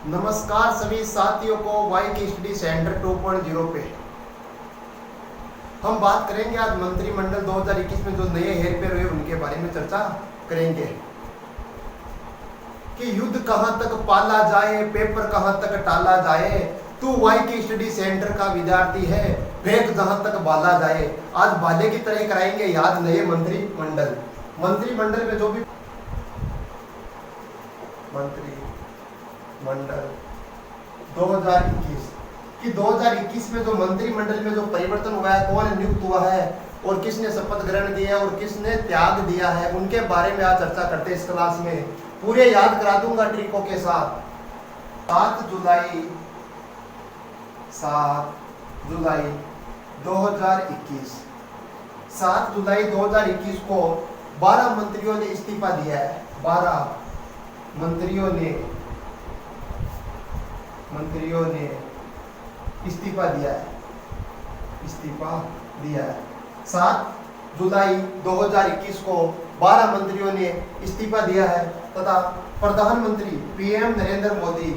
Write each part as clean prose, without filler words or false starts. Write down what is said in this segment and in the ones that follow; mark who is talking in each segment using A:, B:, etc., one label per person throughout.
A: नमस्कार सभी साथियों को वाई के स्टडी सेंटर 2.0 पे हम बात करेंगे। आज मंत्रिमंडल 2021 में जो नए हेरफेर हुए उनके बारे में चर्चा करेंगे कि युद्ध कहां तक पाला जाए, पेपर कहां तक टाला जाए। तू वाई के स्टडी सेंटर का विद्यार्थी है, फेंक जहां तक बाला जाए। आज बाले की तरह कराएंगे याद नए मंत्रिमंडल में जो भी मंत्रिमंडल 2021 कि 2021 में जो मंत्रिमंडल में जो परिवर्तन हुआ है, कौन नियुक्त हुआ है और किसने शपथ ग्रहण किया और किसने त्याग दिया है, उनके बारे में आज चर्चा करते हैं इस क्लास में। पूरे याद करा दूंगा ट्रिकों के साथ। 7 जुलाई 2021 7 जुलाई 2021 को 12 मंत्रियों ने इस्तीफा दिया है। 12 मंत्रियों ने इस्तीफा दिया है। 7 जुलाई 2021 को 12 मंत्रियों ने इस्तीफा दिया है तथा प्रधानमंत्री पीएम नरेंद्र मोदी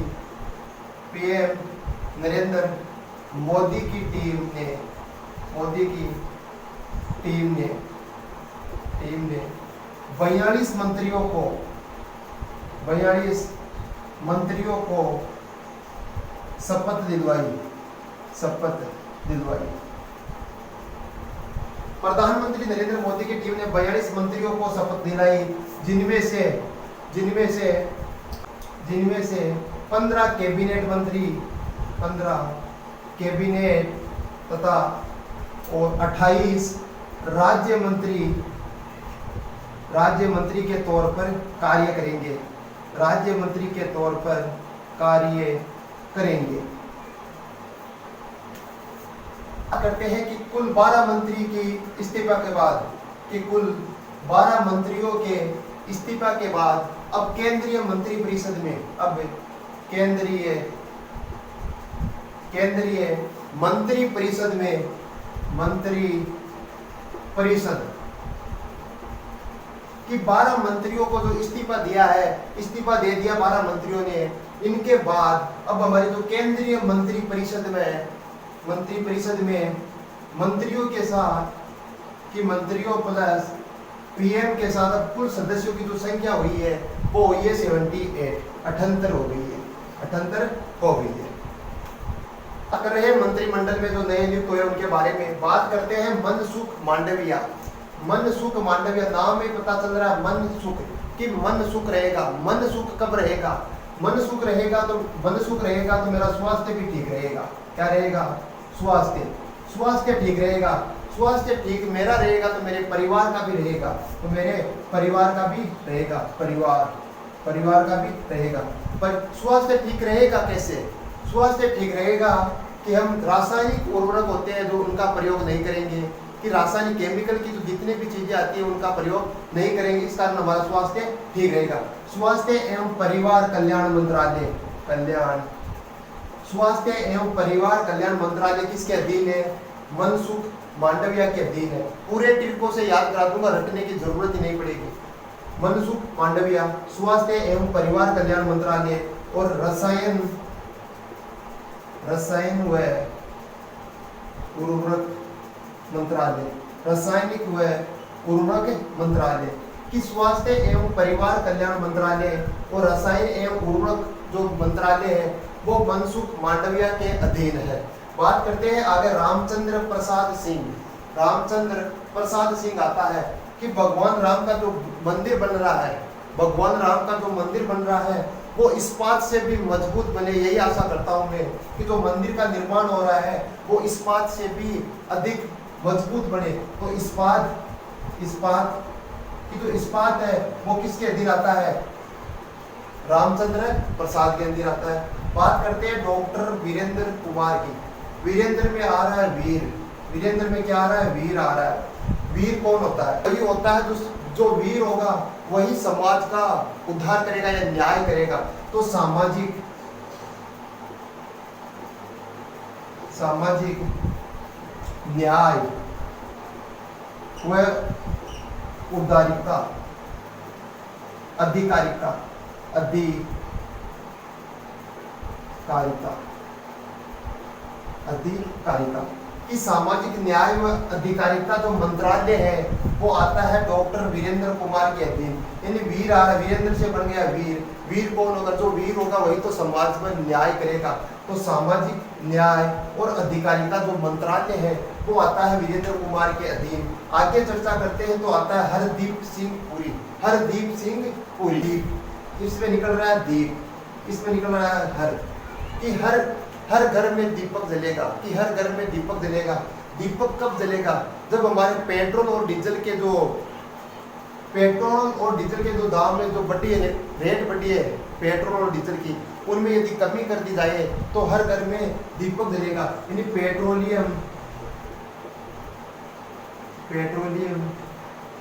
A: की टीम ने 42 मंत्रियों को शपथ दिलवाई। प्रधानमंत्री नरेंद्र मोदी की टीम ने 42 मंत्रियों को शपथ दिलाई, जिनमें से 15 कैबिनेट तथा और 28 राज्य मंत्री के तौर पर कार्य करेंगे। करते हैं कि कुल 12 मंत्री की इस्तीफा के बाद इस्तीफा के बाद अब केंद्रीय मंत्रिपरिषद कि 12 मंत्रियों को जो इस्तीफा दे दिया 12 मंत्रियों ने। इनके बाद अब हमारी जो केंद्रीय मंत्रिपरिषद में मंत्रियों के साथ मंत्रियों प्लस पीएम के साथ अब कुल सदस्यों की जो संख्या हुई है वो हुई है 78 हो गई है। कर रहे हैं मंत्रिमंडल में जो नए नियुक्त हुए उनके बारे में बात करते हैं। मनसुख मांडविया नाम में पता चल रहा है मनसुख रहेगा। मनसुख कब रहेगा? मनसुख रहेगा तो मेरा स्वास्थ्य भी ठीक रहेगा। क्या रहेगा? स्वास्थ्य ठीक रहेगा। स्वास्थ्य ठीक मेरा रहेगा तो मेरे परिवार का भी रहेगा, परिवार का भी रहेगा। पर स्वास्थ्य ठीक रहेगा कैसे? स्वास्थ्य ठीक रहेगा कि हम रासायनिक उर्वरक होते हैं जो उनका प्रयोग नहीं करेंगे, कि रासायनिक केमिकल की जो जितने भी चीजें आती है उनका प्रयोग नहीं करेंगे। इस कारण हमारा स्वास्थ्य ठीक रहेगा। स्वास्थ्य एवं परिवार कल्याण मंत्रालय किसके अधीन है? मनसुख मांडविया के अधीन है। पूरे ट्रिकों से याद करा दूंगा, रटने की जरूरत ही नहीं पड़ेगी। मनसुख मांडविया स्वास्थ्य एवं परिवार कल्याण मंत्रालय और रसायन व उर्वरक मंत्रालय, रासायनिक व उर्वरक मंत्रालय की स्वास्थ्य एवं परिवार कल्याण मंत्रालय और रसायन एवं उर्वरक जो मंत्रालय है वो मनसुख मांडविया के अधीन है। बात करते हैं आगे। रामचंद्र प्रसाद सिंह आता है कि भगवान राम का जो मंदिर बन रहा है वो इस्पात से भी मजबूत बने। यही आशा करता हूं मैं कि जो मंदिर का निर्माण हो रहा है वो इस्पात से भी अधिक मजबूत बने। तो इस्पात है वो किसके अधीन आता है? रामचंद्र प्रसाद के अधीन आता है। बात करते हैं डॉक्टर वीरेंद्र कुमार की। वीरेंद्र में आ रहा है वीर। वीरेंद्र में क्या आ रहा है? वीर आ रहा है। वीर कौन होता है? वही होता है जो वीर होगा वही समाज का उद्धार करेगा या न्याय करेगा। तो सामाजिक न्याय व उदारिता अधिकारिता, अधिकारिता कि सामाजिक न्याय व अधिकारिता जो मंत्रालय है वो आता है डॉक्टर वीरेंद्र कुमार के अधीन। यानी वीर आ रहा, वीरेंद्र से बन गया वीर। वीर कौन होगा? जो वीर होगा वही तो समाज में न्याय करेगा। तो सामाजिक न्याय और अधिकारिता जो मंत्रालय है वो आता है वीरेंद्र कुमार के अधीन। आगे चर्चा करते हैं तो आता है हरदीप सिंह पुरी। हरदीप सिंह पुरी, दीप इसमें निकल रहा है दीप, इसमें निकल रहा है हर, कि हर घर में दीपक जलेगा, कि हर घर में दीपक जलेगा। दीपक कब जलेगा? जब हमारे पेट्रोल और डीजल के जो दाम में जो बढ़ी है, रेट बढ़ी है पेट्रोल और डीजल की, उनमें यदि कमी कर दी जाए तो हर घर में दीपक जलेगा। यानी पेट्रोलियम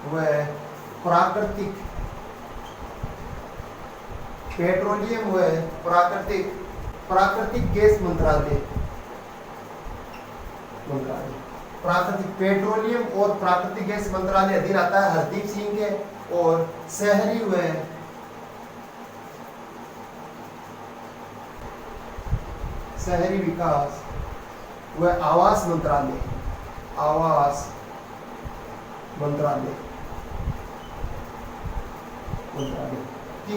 A: व प्राकृतिक, पेट्रोलियम व प्राकृतिक गैस मंत्रालय, प्राकृतिक पेट्रोलियम और प्राकृतिक गैस मंत्रालय अधीन आता है हरदीप सिंह के। और शहरी विकास व आवास मंत्रालय, कि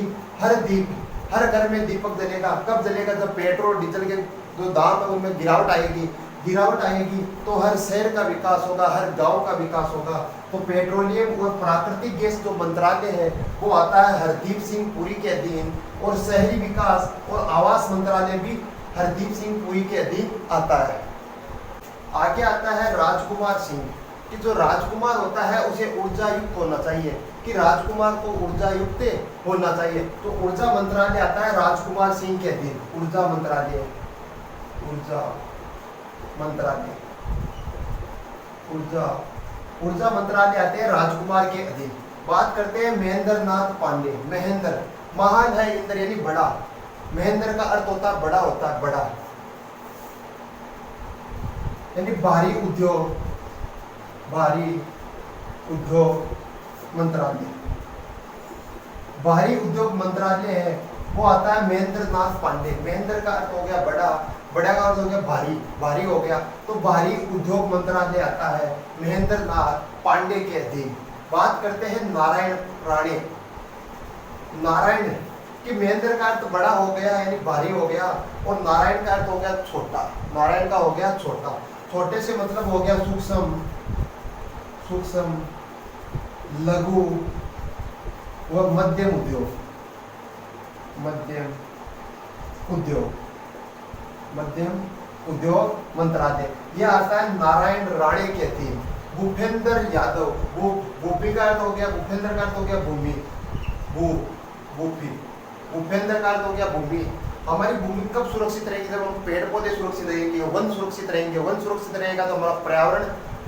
A: हर घर में दीपक जलेगा। कब जलेगा? जब पेट्रोल डीजल के जो दाम है उनमें गिरावट आएगी तो हर शहर का विकास होगा, हर गांव का विकास होगा। तो पेट्रोलियम और प्राकृतिक गैस जो मंत्रालय है वो आता है हरदीप सिंह पुरी के अधीन। और शहरी विकास और आवास मंत्रालय भी हरदीप सिंह पुरी के अधीन आता है। आगे आता है राजकुमार सिंह, कि जो राजकुमार होता है उसे ऊर्जा युक्त होना चाहिए, कि राजकुमार को ऊर्जा युक्त होना चाहिए। तो ऊर्जा मंत्रालय आता है राजकुमार सिंह के अधीन। ऊर्जा मंत्रालय आते हैं राजकुमार के अधीन। बात करते हैं महेंद्र नाथ पांडे। महेंद्र, महान है इंद्र यानी बड़ा। महेंद्र का अर्थ होता है बड़ा, होता है बड़ा, यानी भारी उद्योग मंत्रालय। भारी उद्योग मंत्रालय है वो आता है महेंद्र नाथ पांडे। महेंद्र का अर्थ हो गया बड़ा, बड़ा का अर्थ हो गया भारी, भारी हो गया। तो भारी उद्योग मंत्रालय आता है महेंद्र नाथ पांडे के अधीन। बात करते हैं नारायण राणे। नारायण कि महेंद्र का अर्थ बड़ा हो गया यानी भारी हो गया, और नारायण का अर्थ हो गया छोटा। नारायण का हो गया छोटा। छोटे से मतलब हो गया सूक्ष्म, लघु व मध्यम उद्योग मंत्रालय। यह आता है नारायण राणे के अधीन। भूपेंद्र यादव, भूपी का अर्थ हो गया, भूपेंद्र का अर्थ हो गया भूमि, भूपेंद्र का अर्थ हो गया भूमि। हमारी भूमि कब सुरक्षित रहेगी? जब हम पेड़ पौधे सुरक्षित रहेंगे, वन सुरक्षित रहेंगे। वन सुरक्षित रहेगा तो हमारा पर्यावरण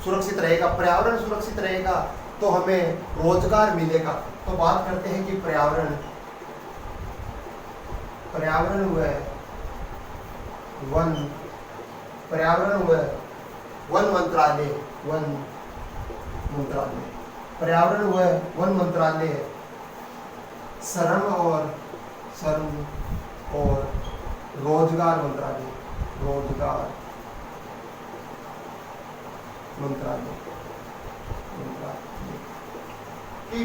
A: सुरक्षित रहेगा। पर्यावरण सुरक्षित रहेगा तो हमें रोजगार मिलेगा। तो बात करते हैं कि पर्यावरण हुआ वन मंत्रालय, पर्यावरण हुआ वन मंत्रालय, श्रम और रोजगार मंत्रालय, कि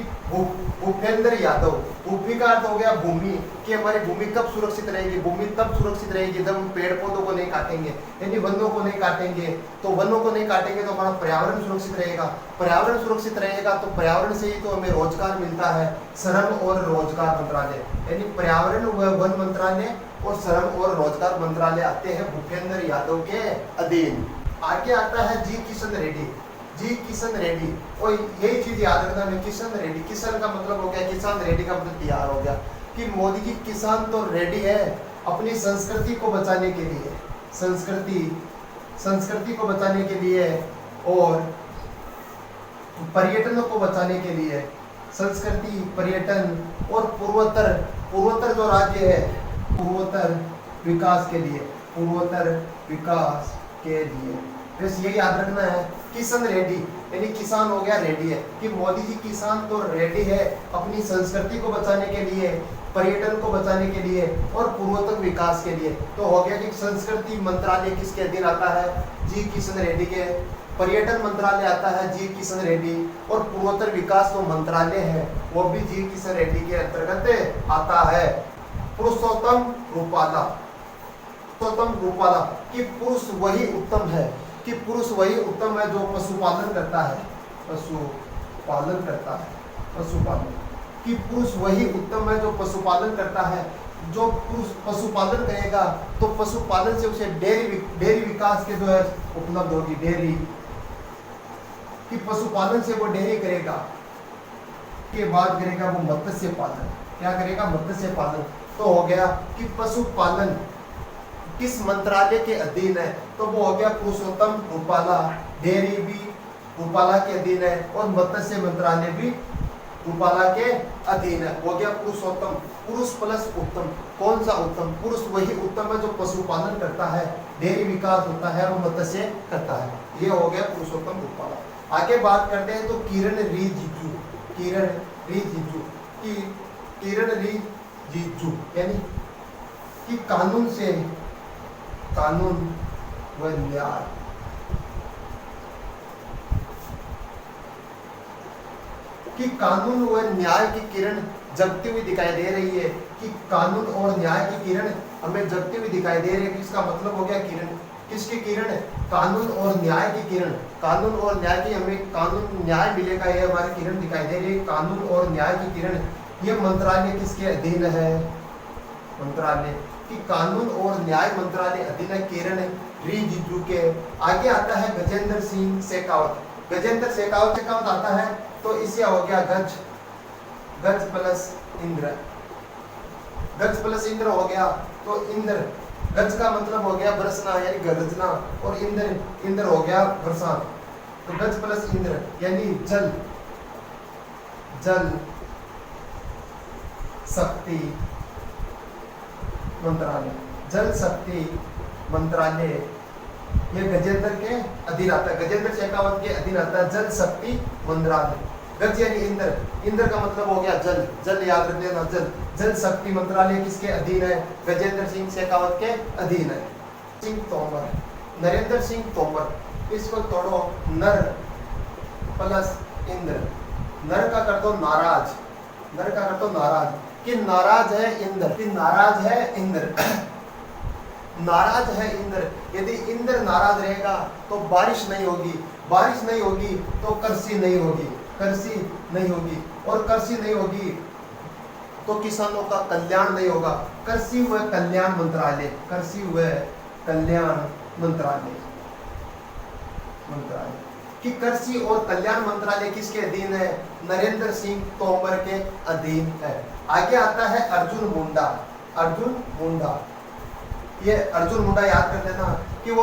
A: भूपेंद्र यादव, भूमि का अर्थ हो गया भूमि, कि हमारी भूमि कब सुरक्षित रहेगी? भूमि तब सुरक्षित रहेगी जब हम पेड़ पौधों को नहीं काटेंगे, यानी वनों को नहीं काटेंगे। तो वनों को नहीं काटेंगे तो हमारा पर्यावरण सुरक्षित रहेगा। पर्यावरण सुरक्षित रहेगा तो पर्यावरण से ही तो हमें रोजगार मिलता है। श्रम और रोजगार मंत्रालय, यानी पर्यावरण व वन मंत्रालय और श्रम और रोजगार मंत्रालय आते हैं भूपेंद्र यादव के अधीन। आगे आता है जी किशन रेड्डी। और यही चीज याद रखना है, किशन रेड्डी। किशन का मतलब हो गया किसान, रेड्डी का मतलब तैयार हो गया, कि मोदी जी किसान तो रेडी है अपनी संस्कृति को बचाने के लिए, संस्कृति को बचाने के लिए और पर्यटन को बचाने के लिए। संस्कृति, पर्यटन और पूर्वोत्तर जो राज्य है, पूर्वोत्तर विकास के लिए बस ये याद रखना है। किशन रेड्डी यानी किसान हो गया रेडी है, कि मोदी जी किसान तो रेडी है अपनी संस्कृति को बचाने के लिए, पर्यटन को बचाने के लिए और पूर्वोत्तर विकास के लिए। तो हो गया कि संस्कृति मंत्रालय किसके अधीन आता है, जी किशन रेड्डी के। पर्यटन मंत्रालय आता है जी किशन रेड्डी, और पूर्वोत्तर विकास जो मंत्रालय है वो भी जी किशन रेड्डी के अंतर्गत आता है। पुरुषोत्तम रूपाला, पुरुषोत्तम रूपाला कि पुरुष वही उत्तम है, कि पुरुष वही उत्तम है जो पशुपालन करता है, पशुपालन करता है, पशुपालन, कि पुरुष वही उत्तम है जो पशुपालन करता है। जो पुरुष पशुपालन करेगा तो पशुपालन से उसे डेयरी विकास के जो है उपलब्ध होगी, डेयरी, कि पशुपालन से वो डेयरी करेगा, के बाद करेगा वो मत्स्य पालन। क्या करेगा, मत्स्य पालन। तो हो गया कि पशुपालन किस मंत्रालय के अधीन है, तो वो हो गया पुरुषोत्तम रूपाला। डेयरी भी रूपाला के अधीन है और मत्स्य मंत्रालय भी रूपाला के अधीन है। हो गया पुरुषोत्तम, पुरुष प्लस उत्तम। कौन सा उत्तम, पुरुष वही उत्तम है जो पशुपालन करता है, डेयरी विकास होता है और मत्स्य करता है। ये हो गया पुरुषोत्तम रूपाला। आगे बात करते हैं तो किरण रिजिजू, किरण रिजिजू, कि किरण रिजिजू यानी कि कानून से, कानून व न्याय, कि कानून व न्याय की किरण जगती हुई दिखाई दे रही है, कि कानून और न्याय की किरण हमें जगती हुई दिखाई दे रही है। इसका मतलब हो गया किरण, किसकी किरण, कानून और न्याय की किरण। कानून और न्याय की हमें कानून न्याय मिलेगा, ये हमारी किरण दिखाई दे रही है, कानून और न्याय की किरण। ये मंत्रालय किसके अधीन है, मंत्रालय, कि कानून और न्याय मंत्रालय अधीन है किरण रिजिजू के। आगे आता है गजेंद्र सिंह शेखावत, गजेंद्र शेखावत आता है तो इससे हो गया गज, गज प्लस इंद्र, गज प्लस इंद्र हो गया। तो इंद्र, गज का मतलब हो गया बरसना यानी गरजना, और इंद्र, इंद्र हो गया बरसात। तो गज प्लस इंद्र यानी जल, जल शक्ति मंत्रालय, जल शक्ति मंत्रालय, ये गजेंद्र के अधीन आता है, गजेंद्र शेखावत के अधीन आता है जल शक्ति मंत्रालय। गज यानी इंद्र, इंद्र का मतलब हो गया जल, जल याद रख लेना, जल। जल शक्ति मंत्रालय किसके अधीन है, गजेंद्र सिंह शेखावत के अधीन है। सिंह तोमर, नरेंद्र सिंह तोमर, इसको तोड़ो, नर प्लस इंद्र, नर का कर दो नाराज, नर का कर दो नाराज, कि नाराज है इंद्र, कि नाराज है इंद्र, नाराज है इंद्र। यदि इंद्र नाराज रहेगा तो बारिश नहीं होगी, बारिश नहीं होगी तो कृषि नहीं होगी, कृषि नहीं होगी, और कृषि नहीं होगी तो किसानों का कल्याण नहीं होगा। कृषि व कल्याण मंत्रालय, कृषि व कल्याण मंत्रालय, मंत्रालय, कि कृषि और कल्याण मंत्रालय किसके अधीन है, नरेंद्र सिंह तोमर के अधीन है। आगे आता है अर्जुन मुंडा, अर्जुन मुंडा, ये अर्जुन मुंडा याद कर लेना कि वो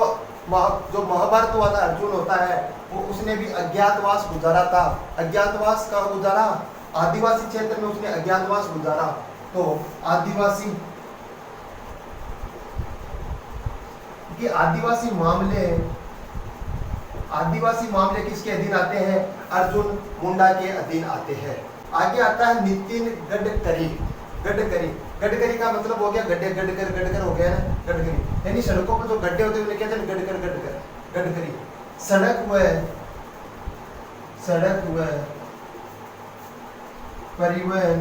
A: जो महाभारत वाला अर्जुन होता है वो उसने भी अज्ञातवास गुजारा था। अज्ञातवास कहाँ गुजारा, आदिवासी क्षेत्र में उसने अज्ञातवास गुजारा। तो आदिवासी, कि आदिवासी मामले, आदिवासी मामले किसके अधीन आते हैं, अर्जुन मुंडा के अधीन आते हैं। आगे आता है नितिन गडकरी, गडकरी, गडकरी का मतलब हो गया गड्ढे, गडकर, गडकर हो गया ना, गडकरी यानी सड़कों पर जो गड्ढे होते हैं उन्हें कहते हैं गडकर, गडकर, गडकरी। सड़क व, सड़क व परिवहन,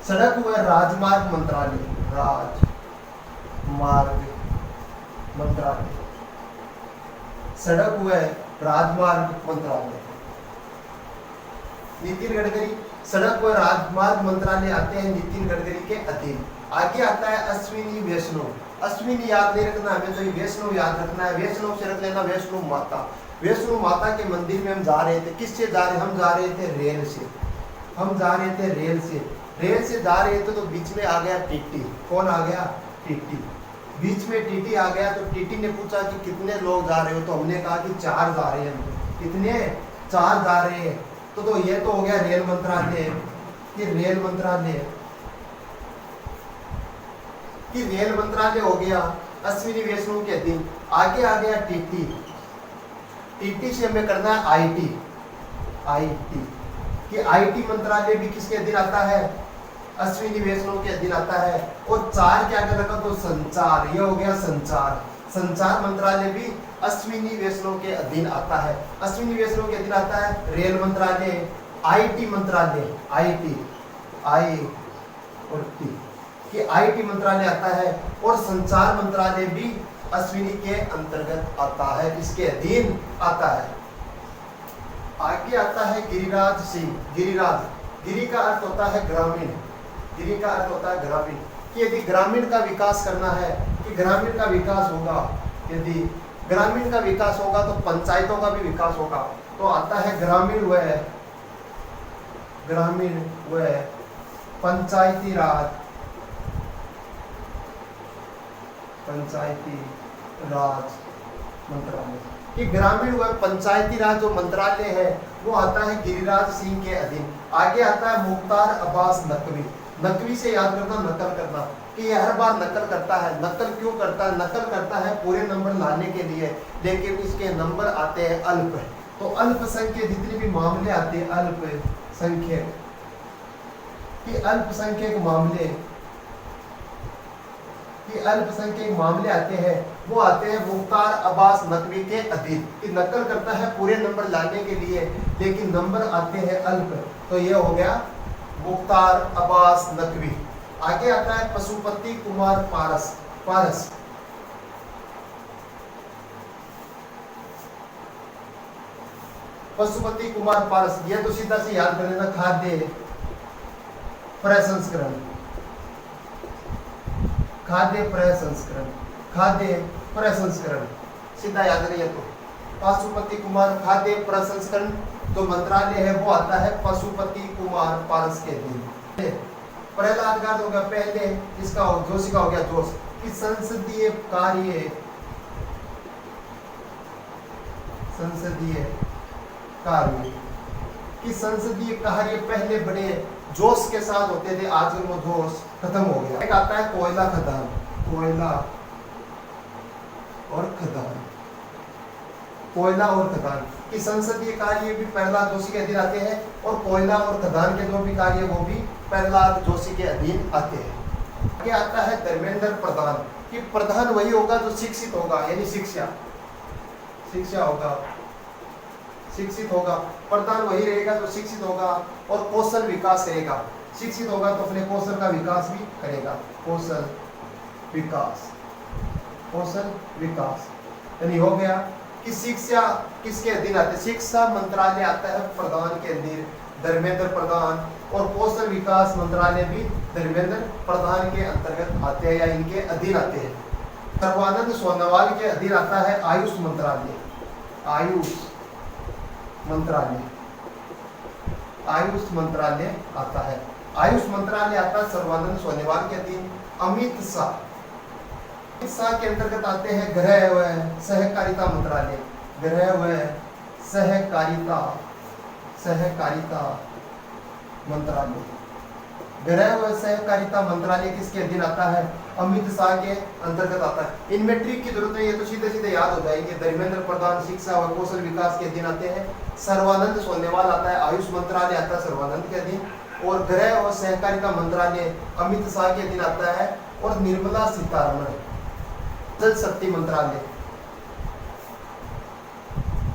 A: सड़क व राजमार्ग मंत्रालय, राजमार्ग मंत्रालय, सड़क व राजमार्ग मंत्रालय। नितिन गडकरी, सड़क व राजमार्ग मंत्रालय आते हैं नितिन गडकरी के अधीन। आगे आता है अश्विनी वैष्णव, अश्विनी याद नहीं रखना हमें, तो ये वैष्णव याद रखना है। वैष्णव से रख लेना वैष्णव माता। वैष्णव माता के मंदिर में हम जा रहे थे, किससे जा रहे, हम जा रहे थे रेल से, हम जा रहे थे रेल से, रेल से जा रहे थे तो बीच में आ गया टीटी। कौन आ गया, टीटी, बीच में टीटी आ गया। तो टीटी ने पूछा कि कितने लोग जा रहे हो, तो हमने कहा कि 4 जा रहे हैं। कितने, 4 जा रहे हैं। तो ये तो हो गया रेल मंत्रालय, कि रेल मंत्रालय, कि रेल मंत्रालय हो गया। अश्विनी वैष्णव के अधीन। आगे आ गया टीटी, टीटी से हमें करना है आईटी, आईटी कि आईटी मंत्रालय भी किसके अधीन आता है, अश्विनी वैष्णव के अधीन आता है। और चार के आगे लगा तो संचार, ये हो गया संचार, संचार मंत्रालय भी अश्विनी वैष्णव के अधीन आता है। अश्विनी वैष्णव के अधीन आता है रेल मंत्रालय, आईटी मंत्रालय, आईटी आई और टी कि आईटी मंत्रालय आता है। और संचार मंत्रालय भी अश्विनी के अंतर्गत आता है, इसके अधीन आता है। आगे आता है गिरिराज सिंह, गिरिराज, गिरि का अर्थ होता है ग्रामीण, गिरि का अर्थ होता है ग्रामीण कि यदि ग्रामीण का विकास करना है, कि ग्रामीण का विकास होगा, यदि ग्रामीण का विकास होगा तो पंचायतों का भी विकास होगा। तो आता है ग्रामीण वह, ग्रामीण वह पंचायती राज, पंचायती राज मंत्रालय कि ग्रामीण व पंचायती राज जो मंत्रालय है वो आता है गिरिराज सिंह के अधीन। आगे आता है मुख्तार अब्बास नकवी, नकवी से याद करना, नकल करना कि यह हर बार नकल करता है। नकल क्यों करता है, नकल करता है पूरे नंबर लाने के लिए, लेकिन इसके नंबर आते हैं अल्प। तो अल्पसंख्यक जितने भी मामले आते हैं, अल्पसंख्यक कि अल्पसंख्यक मामले, कि अल्पसंख्यक मामले आते हैं वो आते हैं मुख्तार अब्बास नकवी के अधीन। कि नकल करता है पूरे नंबर लाने के लिए, लेकिन नंबर आते हैं अल्प। तो ये हो गया मुख्तार अब्बास नकवी। आगे आता है पशुपति कुमार पारस, पारस पशुपति कुमार पारस, ये तो सीधा से याद कर लेना, खाद्य प्रसंस्करण, खाद्य प्रसंस्करण, खाद्य प्रसंस्करण सीधा याद रहिए। तो पशुपति कुमार खाद्य प्रसंस्करण जो मंत्रालय है वो आता है पशुपति कुमार पारस के अधीन। प्रहलाद गांधी हो गया पहले, इसका जोशी का हो गया जोश कि संसदीय कार्य, संसदीय कार्य कि संसदीय कार्य पहले बड़े जोश के साथ होते थे, आजकल वो जोश खत्म हो गया। एक आता है कोयला खदान, कोयला और खदान, कोयला और खदान कि संसदीय कार्य भी प्रहलाद जोशी के अधीन आते हैं, और कोयला और खदान के जो भी कार्य वो भी प्रहलाद जोशी के अधीन आते हैं। आगे आता है धर्मेंद्र प्रधान कि प्रधान वही होगा जो शिक्षित होगा, यानी शिक्षा, शिक्षा होगा, शिक्षित होगा। प्रधान वही रहेगा जो शिक्षित होगा और कौशल विकास करेगा। शिक्षित होगा तो अपने कौशल का विकास भी करेगा, कौशल विकास, कौशल विकास यानी हो गया कि शिक्षा किसके अधीन आते, शिक्षा मंत्रालय आता है प्रधान के अधीन, धर्मेंद्र प्रधान, और कौशल विकास मंत्रालय भी धर्मेंद्र प्रधान के अंतर्गत आते हैं या इनके अधीन आते हैं। सर्बानंद सोनोवाल के अधीन आता है आयुष मंत्रालय, आयुष मंत्रालय, आयुष मंत्रालय आता है, आयुष मंत्रालय आता है सर्बानंद सोनोवाल के अधीन। अमित शाह, अमित शाह के अंतर्गत आते हैं गृह व सहकारिता मंत्रालय, गृह व सहकारिता, सहकारिता मंत्रालय, गृह व सहकारिता मंत्रालय किसके अधीन आता है, अमित शाह के अंतर्गत आता है। इनमें ट्रिक की जरूरत नहीं है, तो सीधे सीधे याद हो जाएंगे। धर्मेंद्र प्रधान शिक्षा व कौशल विकास के अधीन आते हैं, सर्बानंद सोनोवाल आता है आयुष मंत्रालय आता है सर्बानंद के अधीन, और गृह और सहकारिता मंत्रालय अमित शाह के अधीन आता है, और निर्मला सीतारमण जल शक्ति मंत्रालय,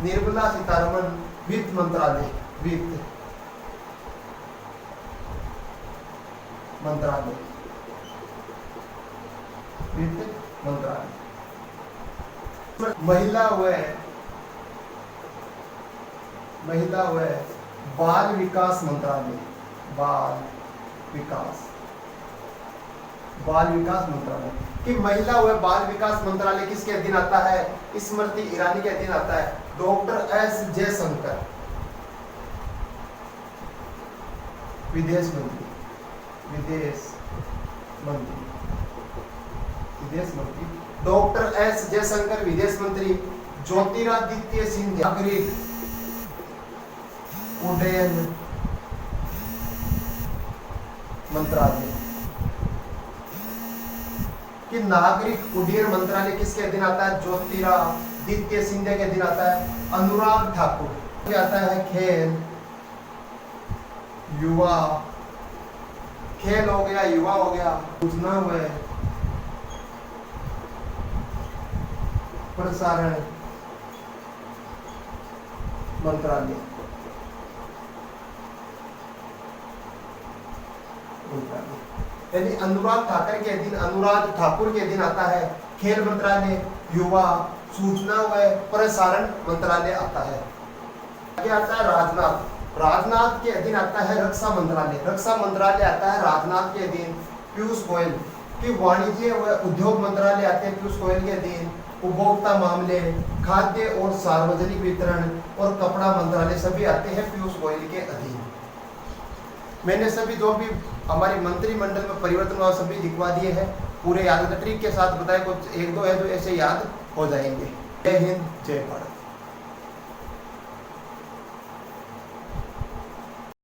A: निर्मला सीतारमण वित्त मंत्रालय, वित्त मंत्रालय, वित्त मंत्रालय। महिला व बाल विकास मंत्रालय, बाल विकास, बाल विकास मंत्रालय कि महिला व बाल विकास मंत्रालय किसके अधीन आता है, स्मृति ईरानी के अधीन आता है। डॉक्टर एस जयशंकर विदेश मंत्री, विदेश मंत्री, विदेश मंत्री डॉक्टर एस जयशंकर विदेश मंत्री। ज्योतिरादित्य सिंधिया नागरिक उड्डयन मंत्रालय, कि नागरिक उड्डयन मंत्रालय किसके अधीन आता है? ज्योतिरादित्य सिंधिया के अधीन आता है। अनुराग ठाकुर आता है खेल, युवा, खेल हो गया, युवा हो गया, सूचना व प्रसारण मंत्रालय। यानी अनुराग ठाकुर के अधीन, अनुराग ठाकुर के अधीन आता है खेल मंत्रालय, युवा, सूचना व प्रसारण मंत्रालय आता है। आगे आता है राजनाथ, राजनाथ के अधीन आता है रक्षा मंत्रालय, रक्षा मंत्रालय आता है राजनाथ के अधीन। पीयूष गोयल की वाणिज्य व उद्योग मंत्रालय आते हैं पीयूष गोयल के अधीन। उपभोक्ता मामले, खाद्य और सार्वजनिक वितरण और कपड़ा मंत्रालय सभी आते हैं पीयूष गोयल के अधीन। मैंने सभी जो भी हमारे मंत्रिमंडल में परिवर्तन हुआ सभी लिखवा दिए हैं, पूरे याद ट्रिक के साथ बताए, कुछ एक दो है जो ऐसे याद हो जाएंगे। जय हिंद, जय भारत।